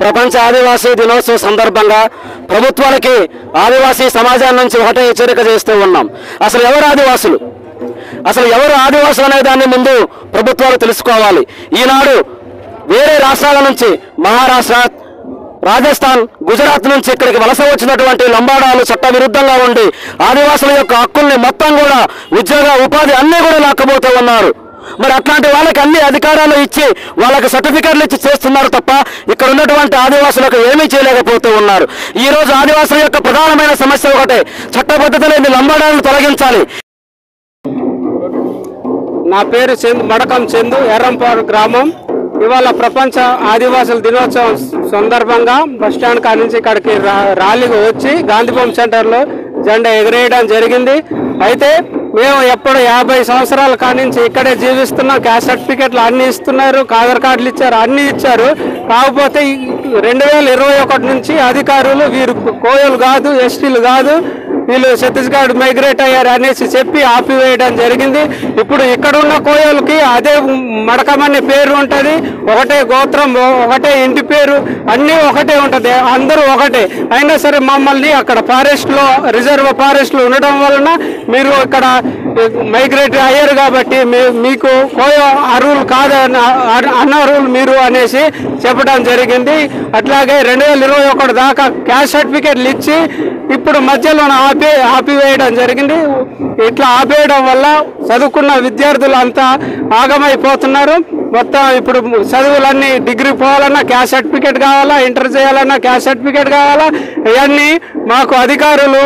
ప్రపంచ ఆదివాసీ దినోత్సవ సందర్భంగా ప్రభుత్వాలకి ఆదివాసీ సమాజాన్ని నుంచి ఒకటే హెచ్చరిక చేస్తూ ఉన్నాం. అసలు ఎవరు ఆదివాసులు, అసలు ఎవరు ఆదివాసులు అనే దాన్ని ముందు ప్రభుత్వాలు తెలుసుకోవాలి. ఈనాడు వేరే రాష్ట్రాల నుంచి మహారాష్ట్ర, రాజస్థాన్, గుజరాత్ నుంచి ఇక్కడికి వలస వచ్చినటువంటి లంబాడాలు చట్టవిరుద్ధంగా ఉండి ఆదివాసుల యొక్క హక్కుల్ని మొత్తం కూడా ఉద్యోగ ఉపాధి అన్నీ కూడా లాక్కబోతూ ఉన్నారు. మరి అట్లాంటి వాళ్ళకి అన్ని అధికారాలు ఇచ్చి వాళ్ళకి సర్టిఫికెట్లు ఇచ్చి చేస్తున్నారు తప్ప ఇక్కడ ఉన్నటువంటి ఆదివాసులకు ఏమీ చేయలేకపోతూ ఉన్నారు. ఈ రోజు ఆదివాసుల యొక్క ప్రధానమైన సమస్య ఒకటే, చట్టబద్ధత లేని లంబాడాలను తొలగించాలి. నా పేరు మడకం చందు, ఎర్రంపాడు గ్రామం. ఇవాళ ప్రపంచ ఆదివాసుల దినోత్సవం సందర్భంగా బస్టాండ్ కాడి నుంచి ఇక్కడికి ర్యాలీగా వచ్చి గాంధీభవన్ సెంటర్లో జెండా ఎగరేయడం జరిగింది. అయితే మేము ఎప్పుడు 50 సంవత్సరాల కాడి నుంచి ఇక్కడే జీవిస్తున్నాం. క్యాస్ట్ సర్టిఫికెట్లు అన్నీ ఇస్తున్నారు, ఆధార్ కార్డులు ఇచ్చారు, అన్నీ ఇచ్చారు. కాకపోతే 2021 నుంచి అధికారులు వీరు కోయలు కాదు, ఎస్టీలు కాదు, వీళ్ళు ఛత్తీస్గఢ్ మైగ్రేట్ అయ్యారు అనేసి చెప్పి ఆపివేయడం జరిగింది. ఇప్పుడు ఇక్కడున్న కోయలకి అదే మడకమనే పేరు ఉంటుంది, ఒకటే గోత్రం, ఒకటే ఇంటి పేరు, అన్నీ ఒకటే ఉంటుంది, అందరూ ఒకటే. అయినా సరే మమ్మల్ని అక్కడ ఫారెస్ట్లో, రిజర్వ్ ఫారెస్ట్లో ఉండడం వలన మీరు ఇక్కడ మైగ్రేట్ అయ్యారు కాబట్టి మీకు కోయ అర్హులు కాదు, అనర్హులు మీరు అనేసి చెప్పడం జరిగింది. అట్లాగే 2021 దాకా క్యాస్ట్ సర్టిఫికేట్లు ఇచ్చి ఇప్పుడు మధ్యలో ఆపివేయడం జరిగింది. ఇట్లా ఆపేయడం వల్ల చదువుకున్న విద్యార్థులు అంతా ఆగమైపోతున్నారు. మొత్తం ఇప్పుడు చదువులన్నీ డిగ్రీ పోవాలన్నా క్యాస్ట్ సర్టిఫికేట్ కావాలా, ఇంటర్ చేయాలన్నా క్యాస్ట్ సర్టిఫికేట్ కావాలా. ఇవన్నీ మాకు అధికారులు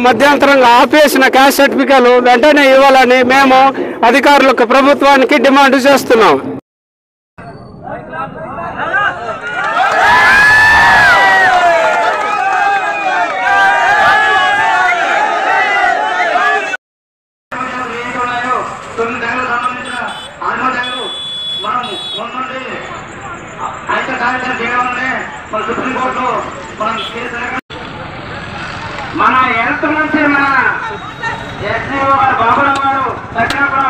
మధ్యంతరంగా ఆపేసిన క్యాస్ట్ సర్టిఫికేట్లు వెంటనే ఇవ్వాలని మేము అధికారులకు, ప్రభుత్వానికి డిమాండ్ చేస్తున్నాం. మన ఎంత నుంచి మన ఎస్ఈఓ గారు, బాబురావు గారు దక్షిణాపురం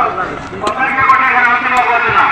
కొబ్బరికాయ కొట్టేపోతున్నాం.